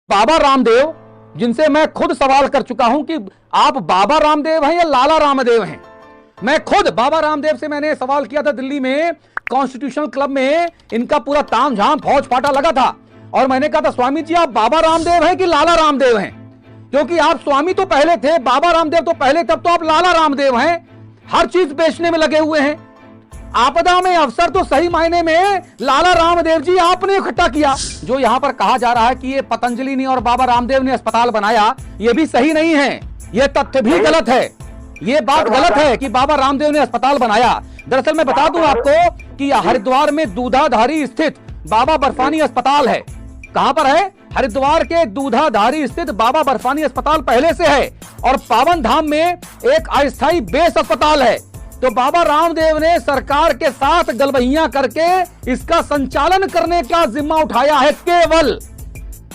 बाबा रामदेव, जिनसे मैं खुद सवाल कर चुका हूं कि आप बाबा रामदेव हैं या लाला रामदेव हैं। मैं खुद बाबा रामदेव से मैंने सवाल किया था दिल्ली में कॉन्स्टिट्यूशनल क्लब में, इनका पूरा तामझाम फौज फाटा लगा था और मैंने कहा था स्वामी जी आप बाबा रामदेव हैं कि लाला रामदेव हैं, क्योंकि आप स्वामी तो पहले थे, बाबा रामदेव तो पहले, तब तो आप लाला रामदेव हैं। हर चीज बेचने में लगे हुए हैं। आपदा में अवसर तो सही मायने में लाला रामदेव जी आपने इकट्ठा किया। जो यहां पर कहा जा रहा है कि ये पतंजलि ने और बाबा रामदेव ने अस्पताल बनाया, ये भी सही नहीं है, ये तथ्य भी गलत है। ये बात गलत है कि बाबा रामदेव ने अस्पताल बनाया। दरअसल मैं बता दूं आपको कि हरिद्वार में दूधाधारी स्थित बाबा बर्फानी अस्पताल है। कहां पर है? हरिद्वार के दूधाधारी स्थित बाबा बर्फानी अस्पताल पहले से है और पावन धाम में एक अस्थायी बेस अस्पताल है। तो बाबा रामदेव ने सरकार के साथ गलबहियां करके इसका संचालन करने का जिम्मा उठाया है। केवल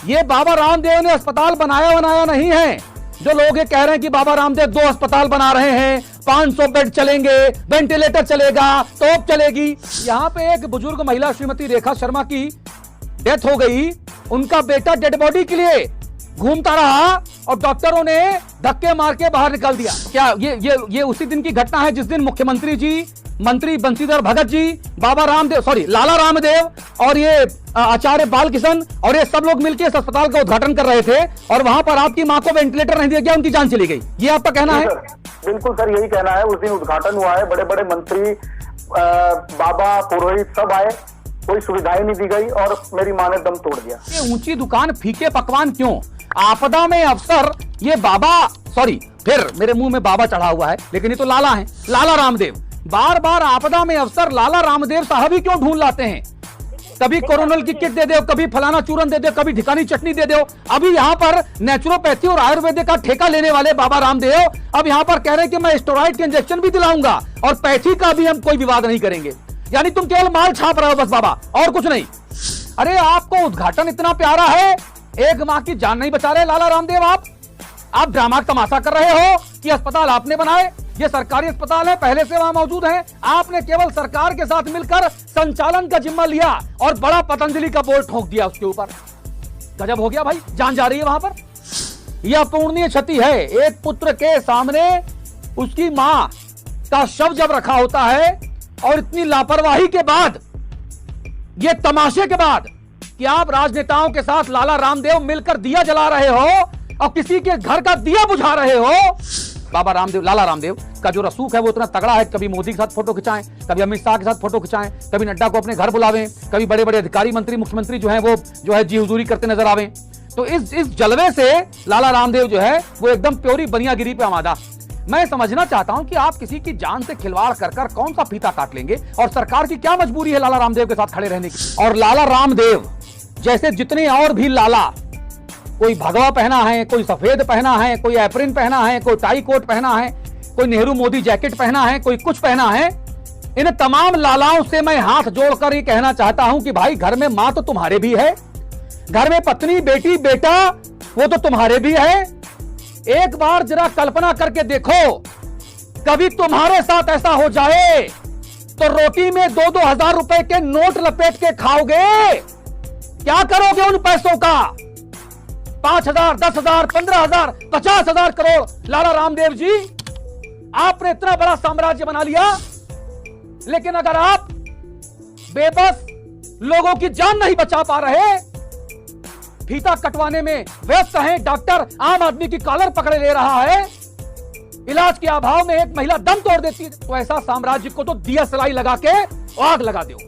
ये बाबा रामदेव ने अस्पताल बनाया नहीं है। जो लोग ये कह रहे हैं कि बाबा रामदेव 2 अस्पताल बना रहे हैं, 500 बेड चलेंगे, वेंटिलेटर चलेगा, तोप चलेगी। यहां पे एक बुजुर्ग महिला श्रीमती रेखा शर्मा की डेथ हो गई। उनका बेटा डेड बॉडी के लिए घूमता रहा और डॉक्टरों ने धक्के मार के बाहर निकाल दिया। क्या ये उसी दिन की घटना है जिस दिन मुख्यमंत्री जी, मंत्री बंशीधर भगत जी, बाबा रामदेव, लाला रामदेव और ये आचार्य बालकिशन और ये सब लोग मिलकर इस अस्पताल का उद्घाटन कर रहे थे और वहां पर आपकी मां को वेंटिलेटर नहीं दिया गया, उनकी जान चली गई। ये आपका कहना है? बिल्कुल सर, यही कहना है। उस दिन उद्घाटन हुआ है, बड़े बड़े मंत्री, बाबा, पुरोहित सब आए, कोई सुविधाएं नहीं दी गई और मेरी मां ने दम तोड़ दिया। ये ऊंची दुकान फीके पकवान क्यों? आपदा में अफसर ये बाबा, फिर मेरे मुंह में बाबा चढ़ा हुआ है, लेकिन ये तो लाला है, लाला रामदेव। बार बार आपदा में अफसर लाला रामदेव साहब ही क्यों ढूंढ लाते हैं? कभी कोरोनल की किट दे दो, कभी फलाना चूरन दे दो, कभी ढिकानी चटनी दे दो। अभी यहाँ पर नेचुरोपैथी और आयुर्वेदिक का ठेका लेने वाले बाबा रामदेव अब यहाँ पर कह रहे हैं कि मैं स्टेरॉइड के इंजेक्शन भी दिलाऊंगा और पैथी का भी हम कोई विवाद नहीं करेंगे। यानी तुम केवल माल छाप रहे हो बस बाबा, और कुछ नहीं। अरे आपको उद्घाटन इतना प्यारा है, एक मां की जान नहीं बचा रहे लाला रामदेव। आप ड्रामा तमाशा कर रहे हो कि अस्पताल आपने बनाए, ये सरकारी अस्पताल है, पहले से वहां मौजूद है। आपने केवल सरकार के साथ मिलकर संचालन का जिम्मा लिया और बड़ा पतंजलि का बोर्ड ठोक दिया उसके ऊपर। गजब हो गया भाई, जान जा रही है वहां पर। यह अपूर्णीय क्षति है। एक पुत्र के सामने उसकी मां का शव जब रखा होता है और इतनी लापरवाही के बाद, ये तमाशे के बाद कि आप राजनेताओं के साथ लाला रामदेव मिलकर दिया जला रहे हो और किसी के घर का दिया बुझा रहे हो। बाबा रामदेव, लाला रामदेव का जो रसूख है वो इतना तगड़ा है, कभी मोदी के साथ फोटो खिंचाएं, कभी अमित शाह के साथ फोटो खिंचाएं, कभी नड्डा को अपने घर बुलावें, कभी बड़े बड़े अधिकारी, मंत्री, मुख्यमंत्री जो है वो जी हुजूरी करते नजर आवे। तो इस जलवे से लाला रामदेव जो है वो एकदम प्योरी बनियागिरी पे आमादा। मैं समझना चाहता हूं कि आप किसी की जान से खिलवाड़ कर कौन सा फीता काट लेंगे और सरकार की क्या मजबूरी है लाला रामदेव के साथ खड़े रहने की। और लाला रामदेव जैसे जितने और भी लाला, कोई भगवा पहना है, कोई सफेद पहना है, कोई एप्रिन पहना है, कोई टाई कोट पहना है, कोई नेहरू मोदी जैकेट पहना है, कोई कुछ पहना है, इन तमाम लालाओं से मैं हाथ जोड़कर ये कहना चाहता हूं कि भाई घर में मां तो तुम्हारे भी है, घर में पत्नी, बेटी, बेटा वो तो तुम्हारे भी है। एक बार जरा कल्पना करके देखो, कभी तुम्हारे साथ ऐसा हो जाए तो रोटी में 2-2 हजार रुपए के नोट लपेट के खाओगे? क्या करोगे उन पैसों का? 5,000, 10,000, 15,000, 50,000 करोड़। लाला रामदेव जी, आपने इतना बड़ा साम्राज्य बना लिया, लेकिन अगर आप बेबस लोगों की जान नहीं बचा पा रहे, फीता कटवाने में व्यस्त हैं, डॉक्टर आम आदमी की कॉलर पकड़े ले रहा है, इलाज के अभाव में एक महिला दम तोड़ देती है, तो ऐसा साम्राज्य को तो दिया सलाई लगा के आग लगा दो।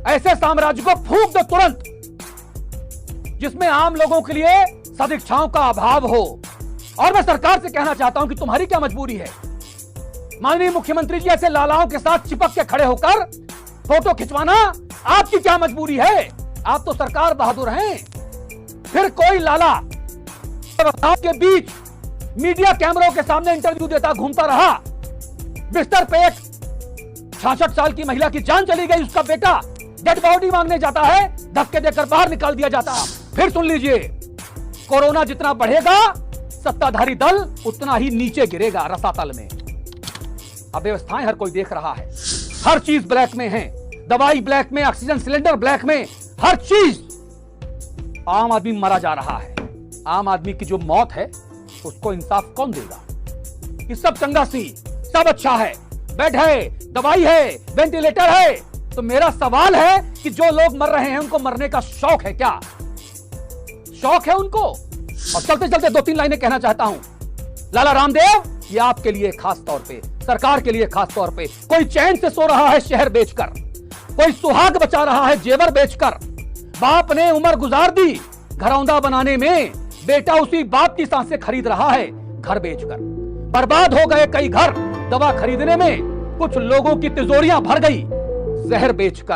ऐसे साम्राज्य को फूंक दो तुरंत, जिसमें आम लोगों के लिए सदिच्छाओं का अभाव हो। और मैं सरकार से कहना चाहता हूं कि तुम्हारी क्या मजबूरी है? माननीय मुख्यमंत्री जी, ऐसे लालाओं के साथ चिपक के खड़े होकर फोटो खिंचवाना आपकी क्या मजबूरी है? आप तो सरकार बहादुर हैं। फिर कोई लाला के बीच मीडिया कैमरों के सामने इंटरव्यू देता घूमता रहा, बिस्तर पे एक 66 साल की महिला की जान चली गई, उसका बेटा डेड बॉडी मांगने जाता है, धक्के देकर बाहर निकाल दिया जाता। फिर सुन लीजिए, कोरोना जितना बढ़ेगा सत्ताधारी दल उतना ही नीचे गिरेगा रसातल में। अव्यवस्थाएं हर कोई देख रहा है, हर चीज ब्लैक में है, दवाई ब्लैक में, ऑक्सीजन सिलेंडर ब्लैक में, हर चीज आम आदमी मरा जा रहा है। आम आदमी की जो मौत है उसको इंसाफ कौन देगा? कि सब चंगा सी, सब अच्छा है, बेड है, दवाई है, वेंटिलेटर है। तो मेरा सवाल है कि जो लोग मर रहे हैं उनको मरने का शौक है क्या? शौक है उनको? और चलते चलते 2-3 लाइनें कहना चाहता हूं। लाला रामदेव, ये आपके लिए खास तौर पे, सरकार के लिए खास तौर पे, कोई चैन से सो रहा है शहर बेचकर, कोई सुहाग बचा रहा है जेवर बेचकर। बाप ने उम्र गुजार दी घरौंदा बनाने में, बेटा उसी बाप की सांसें खरीद रहा है घर बेचकर। बर्बाद हो गए कई घर दवा खरीदने में, कुछ लोगों की तिजोरियां भर गई जहर बेचकर।